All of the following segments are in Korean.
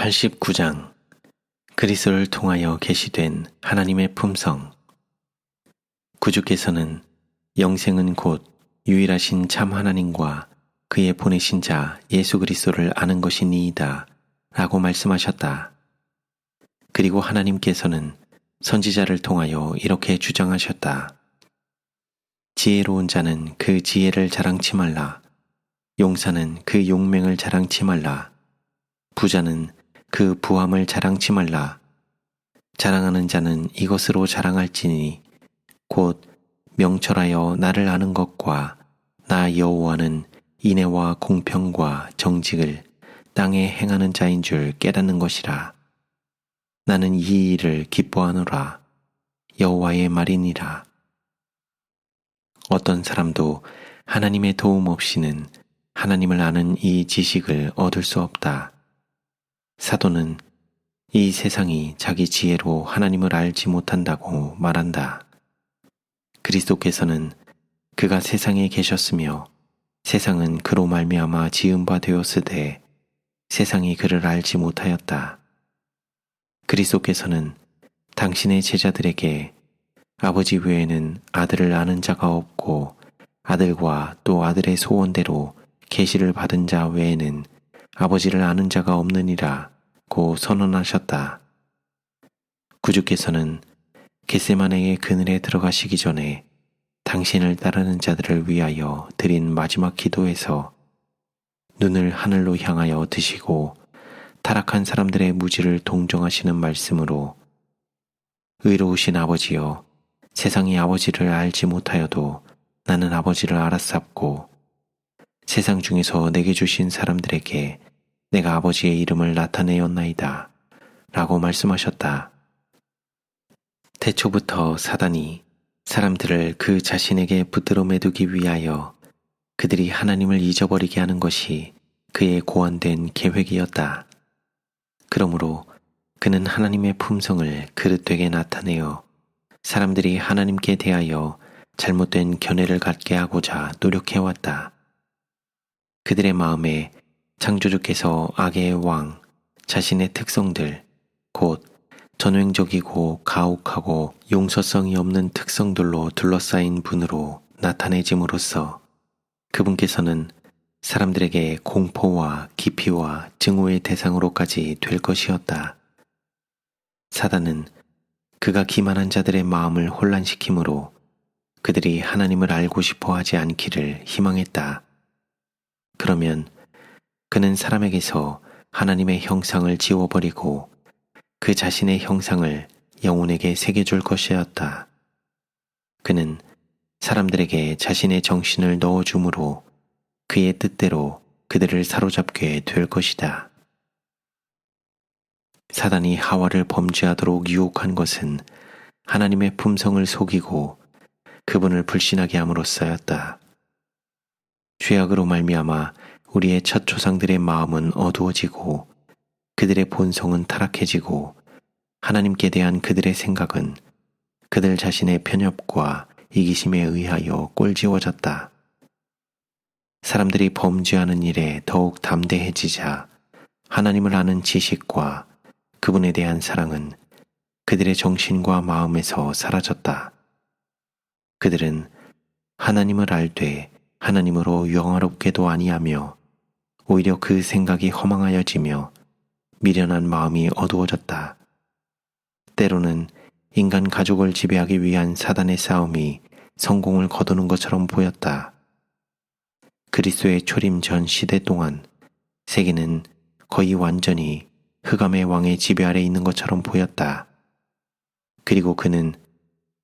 89장 그리스도를 통하여 계시된 하나님의 품성. 구주께서는 영생은 곧 유일하신 참 하나님과 그의 보내신 자 예수 그리스도를 아는 것이니이다 라고 말씀하셨다. 그리고 하나님께서는 선지자를 통하여 이렇게 주장하셨다. 지혜로운 자는 그 지혜를 자랑치 말라. 용사는 그 용맹을 자랑치 말라. 부자는 그 부함을 자랑치 말라. 자랑하는 자는 이것으로 자랑할지니 곧 명철하여 나를 아는 것과 나 여호와는 인애와 공평과 정직을 땅에 행하는 자인 줄 깨닫는 것이라. 나는 이 일을 기뻐하노라. 여호와의 말이니라. 어떤 사람도 하나님의 도움 없이는 하나님을 아는 이 지식을 얻을 수 없다. 사도는 이 세상이 자기 지혜로 하나님을 알지 못한다고 말한다. 그리스도께서는 그가 세상에 계셨으며 세상은 그로 말미암아 지은 바 되었으되 세상이 그를 알지 못하였다. 그리스도께서는 당신의 제자들에게 아버지 외에는 아들을 아는 자가 없고 아들과 또 아들의 소원대로 계시를 받은 자 외에는 아버지를 아는 자가 없느니라 고 선언하셨다. 구주께서는 겟세마네의 그늘에 들어가시기 전에 당신을 따르는 자들을 위하여 드린 마지막 기도에서 눈을 하늘로 향하여 드시고 타락한 사람들의 무지를 동정하시는 말씀으로 의로우신 아버지여, 세상이 아버지를 알지 못하여도 나는 아버지를 알았sap고 세상 중에서 내게 주신 사람들에게 내가 아버지의 이름을 나타내었나이다 라고 말씀하셨다. 태초부터 사단이 사람들을 그 자신에게 붙들어 매두기 위하여 그들이 하나님을 잊어버리게 하는 것이 그의 고안된 계획이었다. 그러므로 그는 하나님의 품성을 그릇되게 나타내어 사람들이 하나님께 대하여 잘못된 견해를 갖게 하고자 노력해왔다. 그들의 마음에 창조주께서 악의 왕, 자신의 특성들, 곧 전횡적이고 가혹하고 용서성이 없는 특성들로 둘러싸인 분으로 나타내짐으로써 그분께서는 사람들에게 공포와 기피와 증오의 대상으로까지 될 것이었다. 사단은 그가 기만한 자들의 마음을 혼란시키므로 그들이 하나님을 알고 싶어 하지 않기를 희망했다. 그러면 그는 사람에게서 하나님의 형상을 지워버리고 그 자신의 형상을 영혼에게 새겨줄 것이었다. 그는 사람들에게 자신의 정신을 넣어주므로 그의 뜻대로 그들을 사로잡게 될 것이다. 사단이 하와를 범죄하도록 유혹한 것은 하나님의 품성을 속이고 그분을 불신하게 함으로써였다. 죄악으로 말미암아 우리의 첫 조상들의 마음은 어두워지고 그들의 본성은 타락해지고 하나님께 대한 그들의 생각은 그들 자신의 편협과 이기심에 의하여 꼴지워졌다. 사람들이 범죄하는 일에 더욱 담대해지자 하나님을 아는 지식과 그분에 대한 사랑은 그들의 정신과 마음에서 사라졌다. 그들은 하나님을 알되 하나님으로 영화롭게도 아니하며 오히려 그 생각이 허망하여지며 미련한 마음이 어두워졌다. 때로는 인간 가족을 지배하기 위한 사단의 싸움이 성공을 거두는 것처럼 보였다. 그리스도의 초림 전 시대 동안 세계는 거의 완전히 흑암의 왕의 지배 아래 있는 것처럼 보였다. 그리고 그는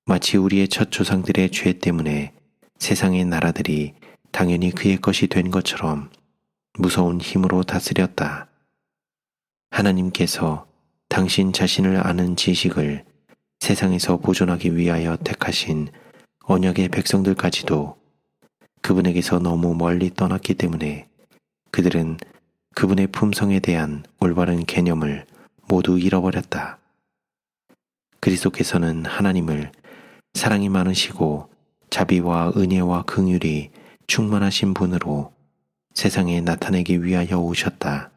마치 우리의 첫 조상들의 죄 때문에 세상의 나라들이 당연히 그의 것이 된 것처럼 무서운 힘으로 다스렸다. 하나님께서 당신 자신을 아는 지식을 세상에서 보존하기 위하여 택하신 언약의 백성들까지도 그분에게서 너무 멀리 떠났기 때문에 그들은 그분의 품성에 대한 올바른 개념을 모두 잃어버렸다. 그리스도께서는 하나님을 사랑이 많으시고 자비와 은혜와 긍휼이 충만하신 분으로 세상에 나타내기 위하여 오셨다.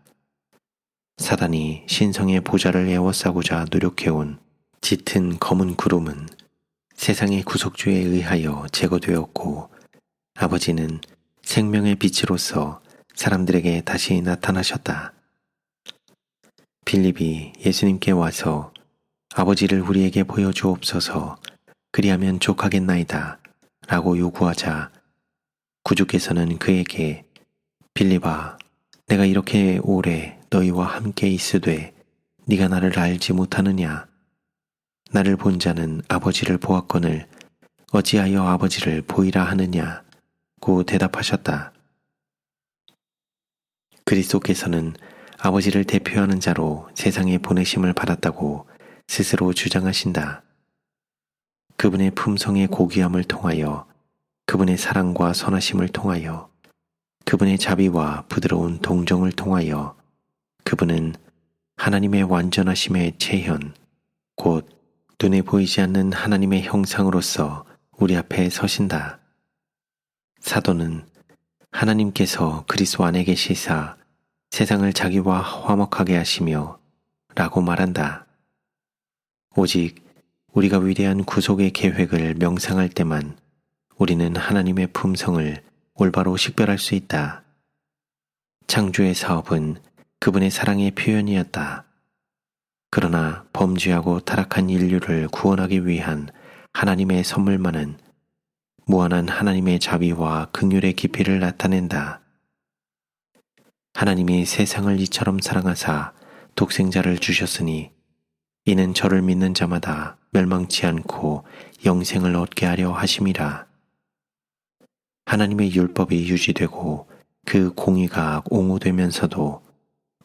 사단이 신성의 보좌를 에워싸고자 노력해온 짙은 검은 구름은 세상의 구속주에 의하여 제거되었고 아버지는 생명의 빛으로서 사람들에게 다시 나타나셨다. 빌립이 예수님께 와서 아버지를 우리에게 보여주옵소서 그리하면 족하겠나이다 라고 요구하자 구주께서는 그에게 빌립아 내가 이렇게 오래 너희와 함께 있으되 네가 나를 알지 못하느냐 나를 본 자는 아버지를 보았거늘 어찌하여 아버지를 보이라 하느냐고 대답하셨다. 그리스도께서는 아버지를 대표하는 자로 세상에 보내심을 받았다고 스스로 주장하신다. 그분의 품성의 고귀함을 통하여 그분의 사랑과 선하심을 통하여 그분의 자비와 부드러운 동정을 통하여 그분은 하나님의 완전하심의 체현, 곧 눈에 보이지 않는 하나님의 형상으로서 우리 앞에 서신다. 사도는 하나님께서 그리스도 안에 계시사 세상을 자기와 화목하게 하시며 라고 말한다. 오직 우리가 위대한 구속의 계획을 명상할 때만 우리는 하나님의 품성을 올바로 식별할 수 있다. 창조의 사업은 그분의 사랑의 표현이었다. 그러나 범죄하고 타락한 인류를 구원하기 위한 하나님의 선물만은 무한한 하나님의 자비와 긍휼의 깊이를 나타낸다. 하나님이 세상을 이처럼 사랑하사 독생자를 주셨으니 이는 저를 믿는 자마다 멸망치 않고 영생을 얻게 하려 하심이라. 하나님의 율법이 유지되고 그 공의가 옹호되면서도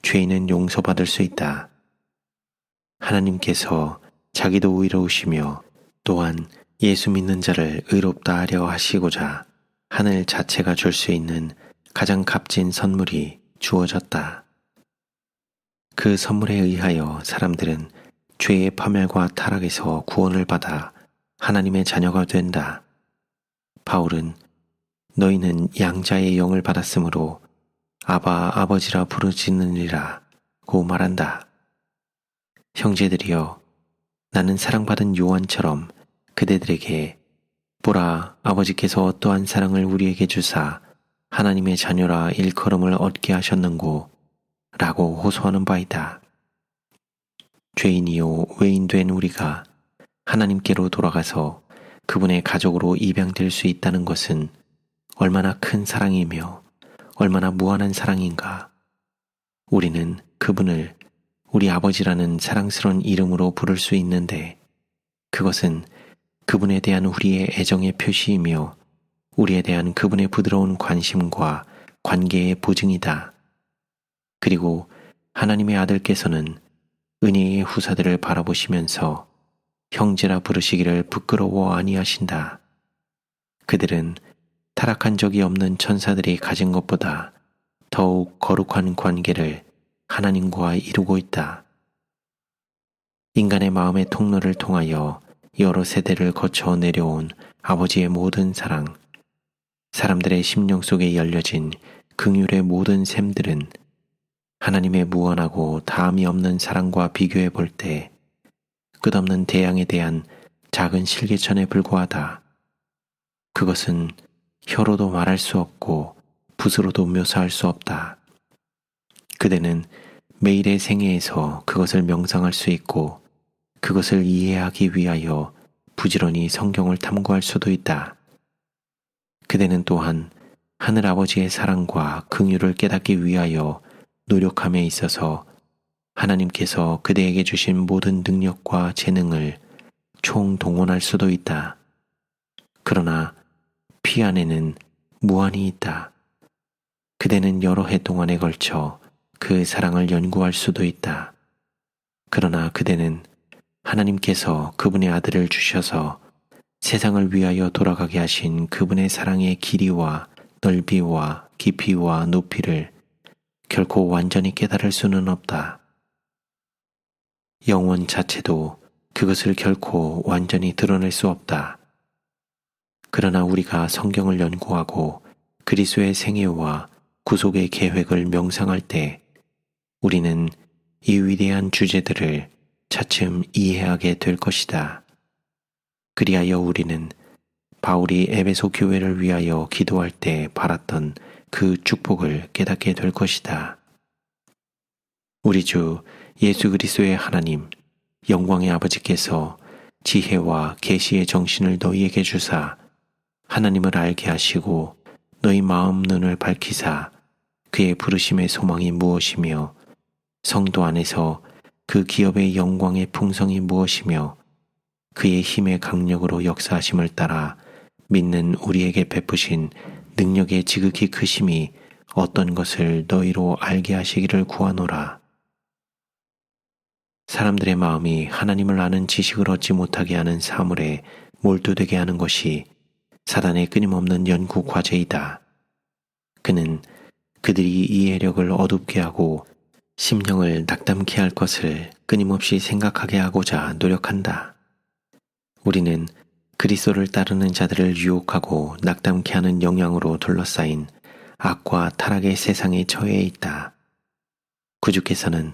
죄인은 용서받을 수 있다. 하나님께서 자기도 의로우시며 또한 예수 믿는 자를 의롭다 하려 하시고자 하늘 자체가 줄 수 있는 가장 값진 선물이 주어졌다. 그 선물에 의하여 사람들은 죄의 파멸과 타락에서 구원을 받아 하나님의 자녀가 된다. 바울은 너희는 양자의 영을 받았으므로 아바 아버지라 부르짖느니라 고 말한다. 형제들이여 나는 사랑받은 요한처럼 그대들에게 보라 아버지께서 어떠한 사랑을 우리에게 주사 하나님의 자녀라 일컬음을 얻게 하셨는고 라고 호소하는 바이다. 죄인이요 외인된 우리가 하나님께로 돌아가서 그분의 가족으로 입양될 수 있다는 것은 얼마나 큰 사랑이며 얼마나 무한한 사랑인가. 우리는 그분을 우리 아버지라는 사랑스러운 이름으로 부를 수 있는데 그것은 그분에 대한 우리의 애정의 표시이며 우리에 대한 그분의 부드러운 관심과 관계의 보증이다. 그리고 하나님의 아들께서는 은혜의 후사들을 바라보시면서 형제라 부르시기를 부끄러워 아니하신다. 그들은 타락한 적이 없는 천사들이 가진 것보다 더욱 거룩한 관계를 하나님과 이루고 있다. 인간의 마음의 통로를 통하여 여러 세대를 거쳐 내려온 아버지의 모든 사랑, 사람들의 심령 속에 열려진 긍휼의 모든 샘들은 하나님의 무한하고 다함이 없는 사랑과 비교해 볼 때 끝없는 대양에 대한 작은 실개천에 불과하다. 그것은 혀로도 말할 수 없고 붓으로도 묘사할 수 없다. 그대는 매일의 생애에서 그것을 명상할 수 있고 그것을 이해하기 위하여 부지런히 성경을 탐구할 수도 있다. 그대는 또한 하늘아버지의 사랑과 긍휼을 깨닫기 위하여 노력함에 있어서 하나님께서 그대에게 주신 모든 능력과 재능을 총동원할 수도 있다. 그러나 피 안에는 무한이 있다. 그대는 여러 해 동안에 걸쳐 그 사랑을 연구할 수도 있다. 그러나 그대는 하나님께서 그분의 아들을 주셔서 세상을 위하여 돌아가게 하신 그분의 사랑의 길이와 넓이와 깊이와 높이를 결코 완전히 깨달을 수는 없다. 영혼 자체도 그것을 결코 완전히 드러낼 수 없다. 그러나 우리가 성경을 연구하고 그리스도의 생애와 구속의 계획을 명상할 때 우리는 이 위대한 주제들을 차츰 이해하게 될 것이다. 그리하여 우리는 바울이 에베소 교회를 위하여 기도할 때 바랐던 그 축복을 깨닫게 될 것이다. 우리 주 예수 그리스도의 하나님, 영광의 아버지께서 지혜와 계시의 정신을 너희에게 주사 하나님을 알게 하시고 너희 마음 눈을 밝히사 그의 부르심의 소망이 무엇이며 성도 안에서 그 기업의 영광의 풍성이 무엇이며 그의 힘의 강력으로 역사하심을 따라 믿는 우리에게 베푸신 능력의 지극히 크심이 어떤 것을 너희로 알게 하시기를 구하노라. 사람들의 마음이 하나님을 아는 지식을 얻지 못하게 하는 사물에 몰두되게 하는 것이 사단의 끊임없는 연구 과제이다. 그는 그들이 이해력을 어둡게 하고 심령을 낙담케 할 것을 끊임없이 생각하게 하고자 노력한다. 우리는 그리스도를 따르는 자들을 유혹하고 낙담케 하는 영향으로 둘러싸인 악과 타락의 세상에 처해 있다. 구주께서는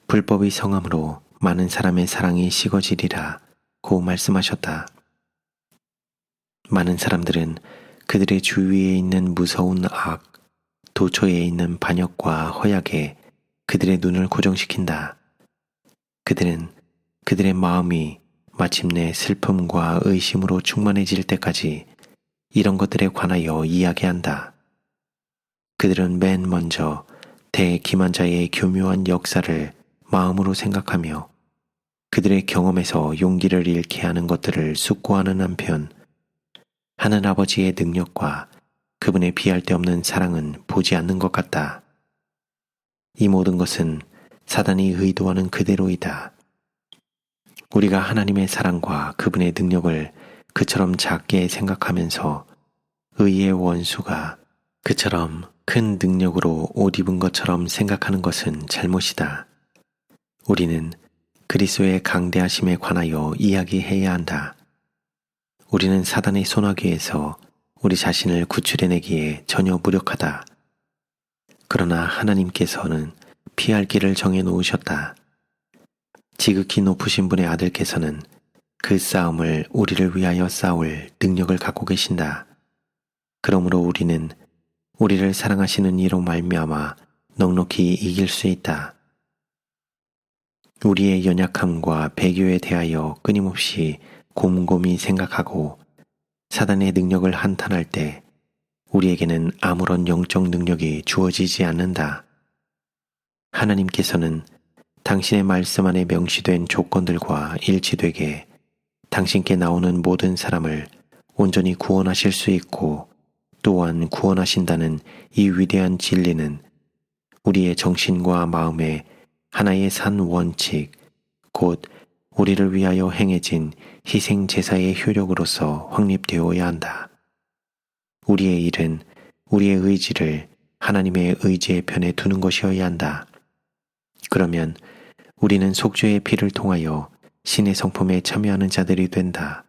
불법의 성함으로 많은 사람의 사랑이 식어지리라 고 말씀하셨다. 많은 사람들은 그들의 주위에 있는 무서운 악, 도처에 있는 반역과 허약에 그들의 눈을 고정시킨다. 그들은 그들의 마음이 마침내 슬픔과 의심으로 충만해질 때까지 이런 것들에 관하여 이야기한다. 그들은 맨 먼저 대기만자의 교묘한 역사를 마음으로 생각하며 그들의 경험에서 용기를 잃게 하는 것들을 숙고하는 한편 하늘 아버지의 능력과 그분의 비할 데 없는 사랑은 보지 않는 것 같다. 이 모든 것은 사단이 의도하는 그대로이다. 우리가 하나님의 사랑과 그분의 능력을 그처럼 작게 생각하면서 의의 원수가 그처럼 큰 능력으로 옷 입은 것처럼 생각하는 것은 잘못이다. 우리는 그리스도의 강대하심에 관하여 이야기해야 한다. 우리는 사단의 손아귀에서 우리 자신을 구출해내기에 전혀 무력하다. 그러나 하나님께서는 피할 길을 정해 놓으셨다. 지극히 높으신 분의 아들께서는 그 싸움을 우리를 위하여 싸울 능력을 갖고 계신다. 그러므로 우리는 우리를 사랑하시는 이로 말미암아 넉넉히 이길 수 있다. 우리의 연약함과 배교에 대하여 끊임없이 곰곰이 생각하고 사단의 능력을 한탄할 때 우리에게는 아무런 영적 능력이 주어지지 않는다. 하나님께서는 당신의 말씀 안에 명시된 조건들과 일치되게 당신께 나오는 모든 사람을 온전히 구원하실 수 있고 또한 구원하신다는 이 위대한 진리는 우리의 정신과 마음에 하나의 산 원칙, 곧 우리를 위하여 행해진 희생 제사의 효력으로서 확립되어야 한다. 우리의 일은 우리의 의지를 하나님의 의지의 편에 두는 것이어야 한다. 그러면 우리는 속죄의 피를 통하여 신의 성품에 참여하는 자들이 된다.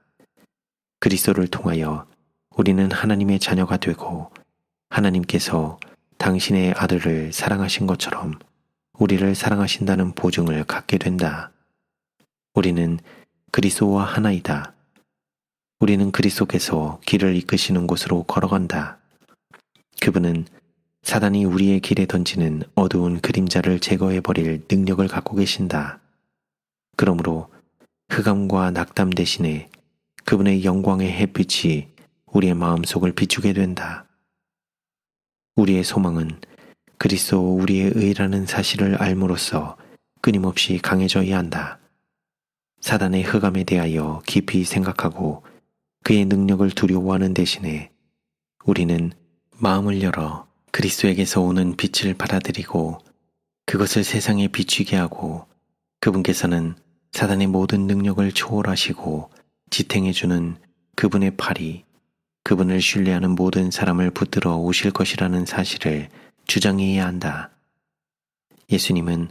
그리스도를 통하여 우리는 하나님의 자녀가 되고 하나님께서 당신의 아들을 사랑하신 것처럼 우리를 사랑하신다는 보증을 갖게 된다. 우리는 그리스도와 하나이다. 우리는 그리스도께서 길을 이끄시는 곳으로 걸어간다. 그분은 사단이 우리의 길에 던지는 어두운 그림자를 제거해버릴 능력을 갖고 계신다. 그러므로 흑암과 낙담 대신에 그분의 영광의 햇빛이 우리의 마음속을 비추게 된다. 우리의 소망은 그리스도 우리의 의라는 사실을 알므로써 끊임없이 강해져야 한다. 사단의 흑암에 대하여 깊이 생각하고 그의 능력을 두려워하는 대신에 우리는 마음을 열어 그리스도에게서 오는 빛을 받아들이고 그것을 세상에 비추게 하고 그분께서는 사단의 모든 능력을 초월하시고 지탱해주는 그분의 팔이 그분을 신뢰하는 모든 사람을 붙들어 오실 것이라는 사실을 주장해야 한다. 예수님은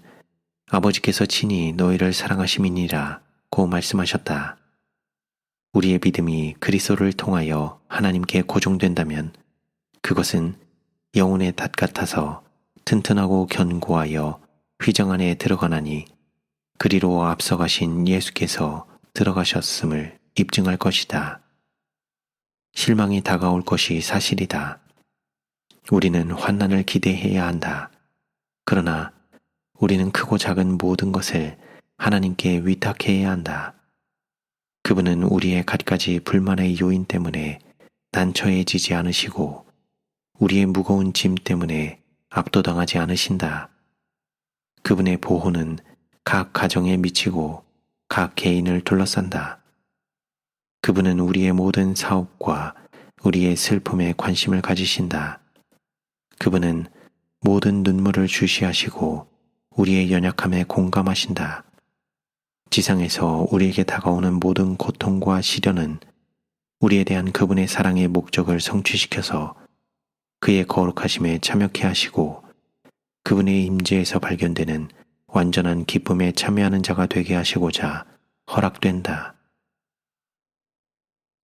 아버지께서 친히 너희를 사랑하심이니라 고 말씀하셨다. 우리의 믿음이 그리스도를 통하여 하나님께 고정된다면 그것은 영혼의 닷 같아서 튼튼하고 견고하여 휘정 안에 들어가나니 그리로 앞서가신 예수께서 들어가셨음을 입증할 것이다. 실망이 다가올 것이 사실이다. 우리는 환난을 기대해야 한다. 그러나 우리는 크고 작은 모든 것을 하나님께 위탁해야 한다. 그분은 우리의 갖가지 불만의 요인 때문에 난처해지지 않으시고 우리의 무거운 짐 때문에 압도당하지 않으신다. 그분의 보호는 각 가정에 미치고 각 개인을 둘러싼다. 그분은 우리의 모든 사업과 우리의 슬픔에 관심을 가지신다. 그분은 모든 눈물을 주시하시고 우리의 연약함에 공감하신다. 지상에서 우리에게 다가오는 모든 고통과 시련은 우리에 대한 그분의 사랑의 목적을 성취시켜서 그의 거룩하심에 참여케 하시고 그분의 임재에서 발견되는 완전한 기쁨에 참여하는 자가 되게 하시고자 허락된다.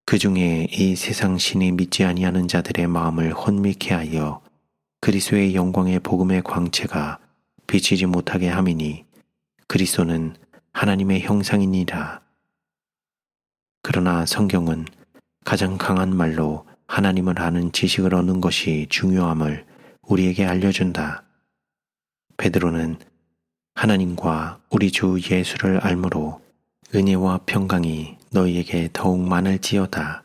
그 중에 이 세상 신이 믿지 아니하는 자들의 마음을 혼미케 하여 그리스도의 영광의 복음의 광채가 비치지 못하게 함이니 그리스도는 하나님의 형상이니라. 그러나 성경은 가장 강한 말로 하나님을 아는 지식을 얻는 것이 중요함을 우리에게 알려준다. 베드로는 하나님과 우리 주 예수를 알므로 은혜와 평강이 너희에게 더욱 많을지어다.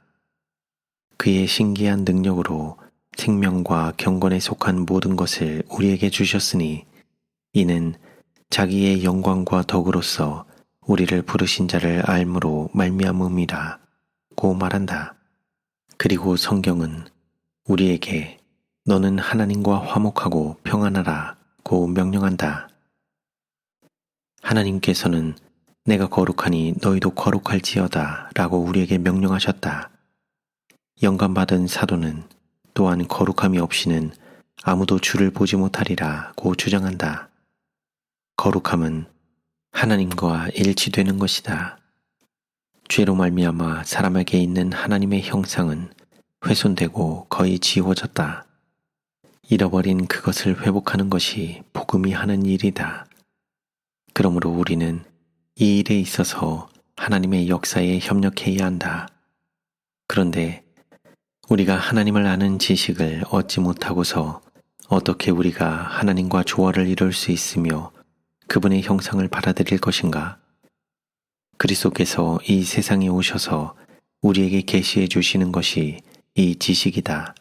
그의 신기한 능력으로 생명과 경건에 속한 모든 것을 우리에게 주셨으니 이는 자기의 영광과 덕으로서 우리를 부르신 자를 알므로 말미암음이라 고 말한다. 그리고 성경은 우리에게 너는 하나님과 화목하고 평안하라 고 명령한다. 하나님께서는 내가 거룩하니 너희도 거룩할지어다 라고 우리에게 명령하셨다. 영감받은 사도는 또한 거룩함이 없이는 아무도 주를 보지 못하리라 고 주장한다. 거룩함은 하나님과 일치되는 것이다. 죄로 말미암아 사람에게 있는 하나님의 형상은 훼손되고 거의 지워졌다. 잃어버린 그것을 회복하는 것이 복음이 하는 일이다. 그러므로 우리는 이 일에 있어서 하나님의 역사에 협력해야 한다. 그런데 우리가 하나님을 아는 지식을 얻지 못하고서 어떻게 우리가 하나님과 조화를 이룰 수 있으며 그분의 형상을 받아들일 것인가? 그리스도께서 이 세상에 오셔서 우리에게 계시해 주시는 것이 이 지식이다.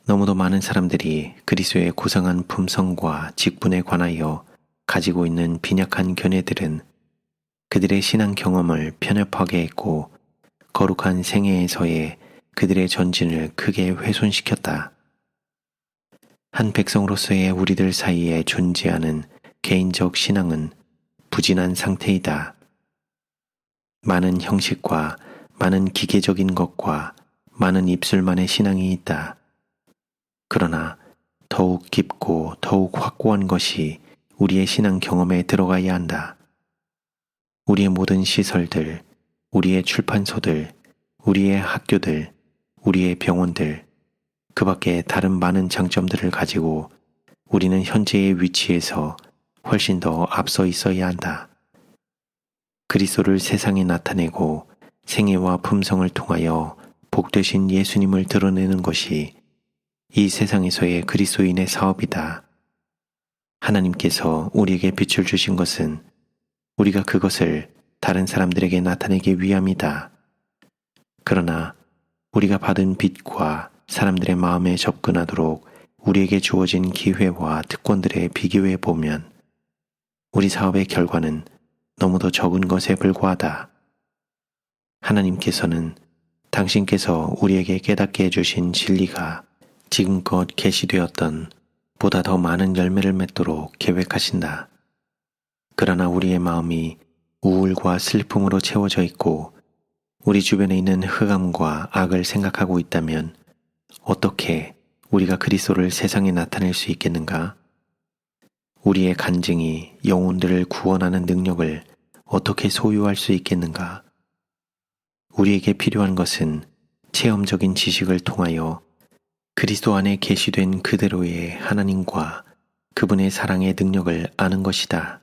너무도 많은 사람들이 그리스도의 고상한 품성과 직분에 관하여 가지고 있는 빈약한 견해들은 그들의 신앙 경험을 편협하게 했고 거룩한 생애에서의 그들의 전진을 크게 훼손시켰다. 한 백성으로서의 우리들 사이에 존재하는 개인적 신앙은 부진한 상태이다. 많은 형식과 많은 기계적인 것과 많은 입술만의 신앙이 있다. 그러나 더욱 깊고 더욱 확고한 것이 우리의 신앙 경험에 들어가야 한다. 우리의 모든 시설들, 우리의 출판소들, 우리의 학교들, 우리의 병원들, 그 밖에 다른 많은 장점들을 가지고 우리는 현재의 위치에서 훨씬 더 앞서 있어야 한다. 그리스도를 세상에 나타내고 생애와 품성을 통하여 복되신 예수님을 드러내는 것이 이 세상에서의 그리스도인의 사업이다. 하나님께서 우리에게 빛을 주신 것은 우리가 그것을 다른 사람들에게 나타내기 위함이다. 그러나 우리가 받은 빛과 사람들의 마음에 접근하도록 우리에게 주어진 기회와 특권들에 비교해 보면 우리 사업의 결과는 너무도 적은 것에 불과하다. 하나님께서는 당신께서 우리에게 깨닫게 해주신 진리가 지금껏 계시되었던 보다 더 많은 열매를 맺도록 계획하신다. 그러나 우리의 마음이 우울과 슬픔으로 채워져 있고 우리 주변에 있는 흑암과 악을 생각하고 있다면 어떻게 우리가 그리스도를 세상에 나타낼 수 있겠는가? 우리의 간증이 영혼들을 구원하는 능력을 어떻게 소유할 수 있겠는가? 우리에게 필요한 것은 체험적인 지식을 통하여 그리스도 안에 계시된 그대로의 하나님과 그분의 사랑의 능력을 아는 것이다.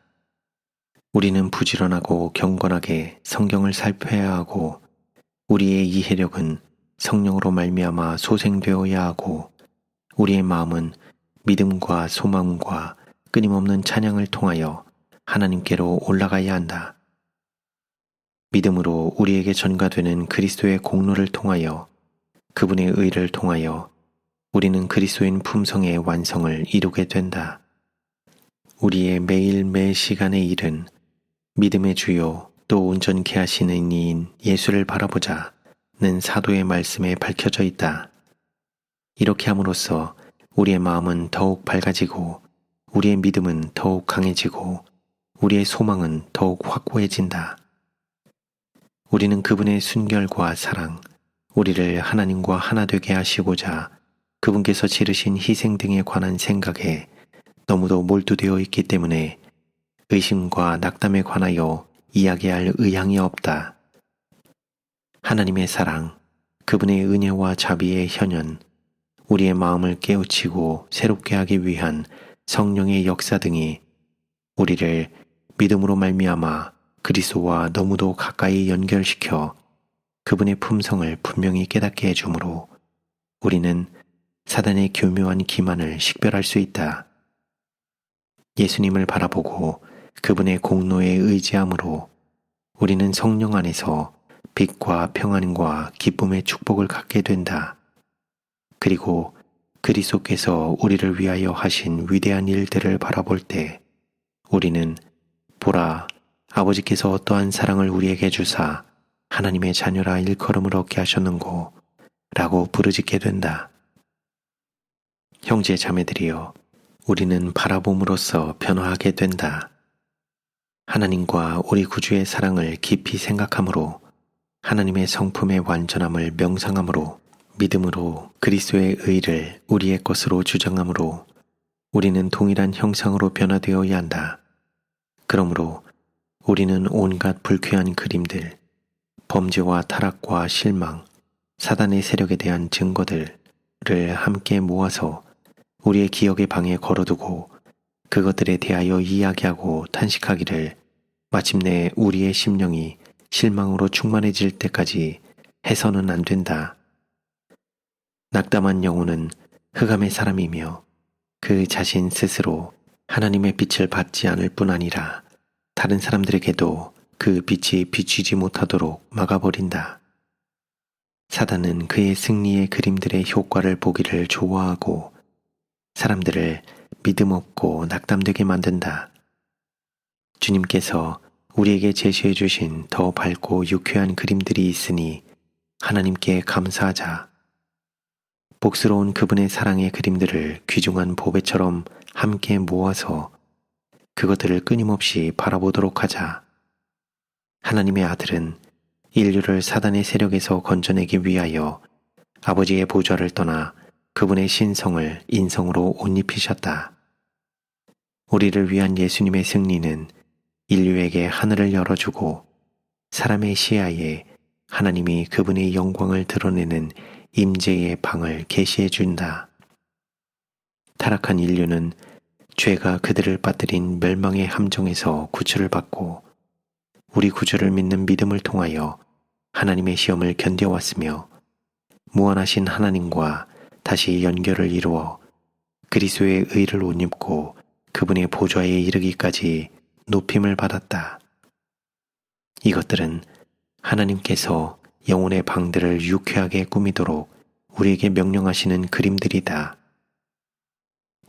우리는 부지런하고 경건하게 성경을 살펴야 하고 우리의 이해력은 성령으로 말미암아 소생되어야 하고 우리의 마음은 믿음과 소망과 끊임없는 찬양을 통하여 하나님께로 올라가야 한다. 믿음으로 우리에게 전가되는 그리스도의 공로를 통하여 그분의 의를 통하여 우리는 그리스도인 품성의 완성을 이루게 된다. 우리의 매일 매 시간의 일은 믿음의 주요 또 온전케 하시는 이인 예수를 바라보자는 사도의 말씀에 밝혀져 있다. 이렇게 함으로써 우리의 마음은 더욱 밝아지고 우리의 믿음은 더욱 강해지고 우리의 소망은 더욱 확고해진다. 우리는 그분의 순결과 사랑, 우리를 하나님과 하나 되게 하시고자 그분께서 치르신 희생 등에 관한 생각에 너무도 몰두되어 있기 때문에 의심과 낙담에 관하여 이야기할 의향이 없다. 하나님의 사랑, 그분의 은혜와 자비의 현현, 우리의 마음을 깨우치고 새롭게 하기 위한 성령의 역사 등이 우리를 믿음으로 말미암아 그리스도와 너무도 가까이 연결시켜 그분의 품성을 분명히 깨닫게 해주므로 우리는 사단의 교묘한 기만을 식별할 수 있다. 예수님을 바라보고 그분의 공로에 의지함으로 우리는 성령 안에서 빛과 평안과 기쁨의 축복을 갖게 된다. 그리고 그리스도께서 우리를 위하여 하신 위대한 일들을 바라볼 때 우리는 보라, 아버지께서 어떠한 사랑을 우리에게 주사 하나님의 자녀라 일컬음을 얻게 하셨는고 라고 부르짖게 된다. 형제 자매들이여, 우리는 바라봄으로써 변화하게 된다. 하나님과 우리 구주의 사랑을 깊이 생각함으로 하나님의 성품의 완전함을 명상함으로 믿음으로 그리스도의 의를 우리의 것으로 주장함으로 우리는 동일한 형상으로 변화되어야 한다. 그러므로 우리는 온갖 불쾌한 그림들, 범죄와 타락과 실망, 사단의 세력에 대한 증거들을 함께 모아서 우리의 기억의 방에 걸어두고 그것들에 대하여 이야기하고 탄식하기를 마침내 우리의 심령이 실망으로 충만해질 때까지 해서는 안 된다. 낙담한 영혼은 흑암의 사람이며 그 자신 스스로 하나님의 빛을 받지 않을 뿐 아니라 다른 사람들에게도 그 빛이 비추지 못하도록 막아버린다. 사단은 그의 승리의 그림들의 효과를 보기를 좋아하고 사람들을 믿음 없고 낙담되게 만든다. 주님께서 우리에게 제시해 주신 더 밝고 유쾌한 그림들이 있으니 하나님께 감사하자. 복스러운 그분의 사랑의 그림들을 귀중한 보배처럼 함께 모아서 그것들을 끊임없이 바라보도록 하자. 하나님의 아들은 인류를 사단의 세력에서 건져내기 위하여 아버지의 보좌를 떠나 그분의 신성을 인성으로 옷 입히셨다. 우리를 위한 예수님의 승리는 인류에게 하늘을 열어주고 사람의 시야에 하나님이 그분의 영광을 드러내는 임재의 방을 계시해 준다. 타락한 인류는 죄가 그들을 빠뜨린 멸망의 함정에서 구출을 받고 우리 구주를 믿는 믿음을 통하여 하나님의 시험을 견뎌왔으며 무한하신 하나님과 다시 연결을 이루어 그리스도의 의를 옷 입고 그분의 보좌에 이르기까지 높임을 받았다. 이것들은 하나님께서 영혼의 방들을 유쾌하게 꾸미도록 우리에게 명령하시는 그림들이다.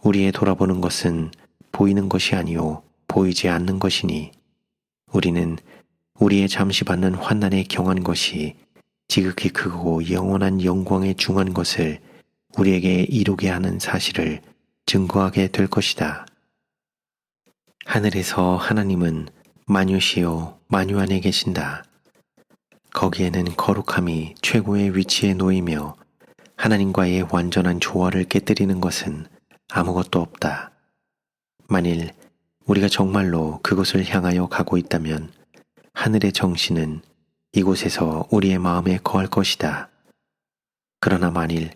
우리의 돌아보는 것은 보이는 것이 아니요 보이지 않는 것이니 우리는 우리의 잠시 받는 환난에 경한 것이 지극히 크고 영원한 영광에 중한 것을 우리에게 이루게 하는 사실을 증거하게 될 것이다. 하늘에서 하나님은 만유시요 만유 안에 계신다. 거기에는 거룩함이 최고의 위치에 놓이며 하나님과의 완전한 조화를 깨뜨리는 것은 아무것도 없다. 만일 우리가 정말로 그곳을 향하여 가고 있다면 하늘의 정신은 이곳에서 우리의 마음에 거할 것이다. 그러나 만일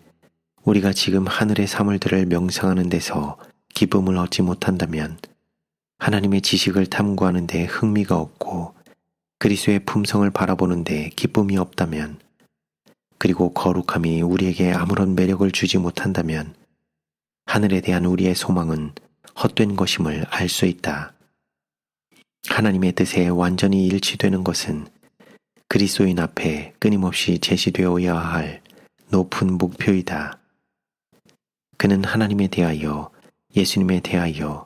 우리가 지금 하늘의 사물들을 명상하는 데서 기쁨을 얻지 못한다면 하나님의 지식을 탐구하는 데 흥미가 없고 그리스도의 품성을 바라보는 데 기쁨이 없다면 그리고 거룩함이 우리에게 아무런 매력을 주지 못한다면 하늘에 대한 우리의 소망은 헛된 것임을 알 수 있다. 하나님의 뜻에 완전히 일치되는 것은 그리스도인 앞에 끊임없이 제시되어야 할 높은 목표이다. 그는 하나님에 대하여 예수님에 대하여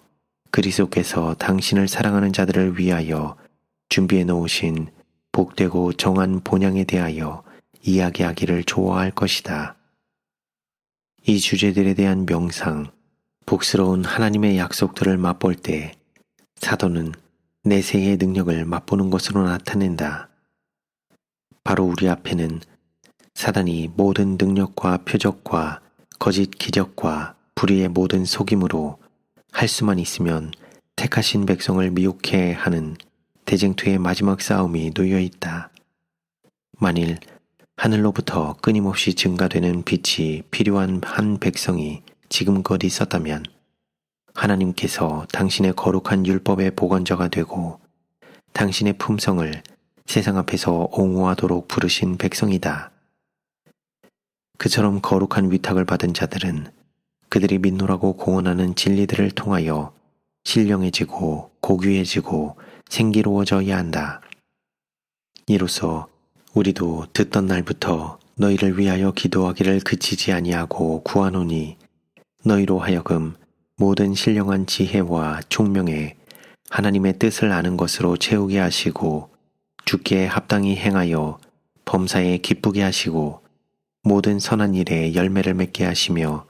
그리스도께서 당신을 사랑하는 자들을 위하여 준비해 놓으신 복되고 정한 본향에 대하여 이야기하기를 좋아할 것이다. 이 주제들에 대한 명상, 복스러운 하나님의 약속들을 맛볼 때 사도는 내세의 능력을 맛보는 것으로 나타낸다. 바로 우리 앞에는 사단이 모든 능력과 표적과 거짓 기적과 불의의 모든 속임으로 할 수만 있으면 택하신 백성을 미혹해 하는 대쟁투의 마지막 싸움이 놓여 있다. 만일 하늘로부터 끊임없이 증가되는 빛이 필요한 한 백성이 지금껏 있었다면 하나님께서 당신의 거룩한 율법의 보건자가 되고 당신의 품성을 세상 앞에서 옹호하도록 부르신 백성이다. 그처럼 거룩한 위탁을 받은 자들은 그들이 믿노라고 공언하는 진리들을 통하여 신령해지고 고귀해지고 생기로워져야 한다. 이로써 우리도 듣던 날부터 너희를 위하여 기도하기를 그치지 아니하고 구하노니 너희로 하여금 모든 신령한 지혜와 총명에 하나님의 뜻을 아는 것으로 채우게 하시고 주께 합당히 행하여 범사에 기쁘게 하시고 모든 선한 일에 열매를 맺게 하시며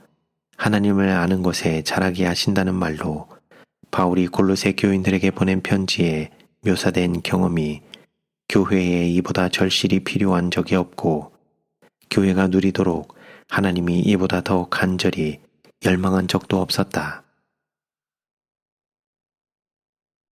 하나님을 아는 것에 자라게 하신다는 말로 바울이 골로새 교인들에게 보낸 편지에 묘사된 경험이 교회에 이보다 절실히 필요한 적이 없고 교회가 누리도록 하나님이 이보다 더 간절히 열망한 적도 없었다.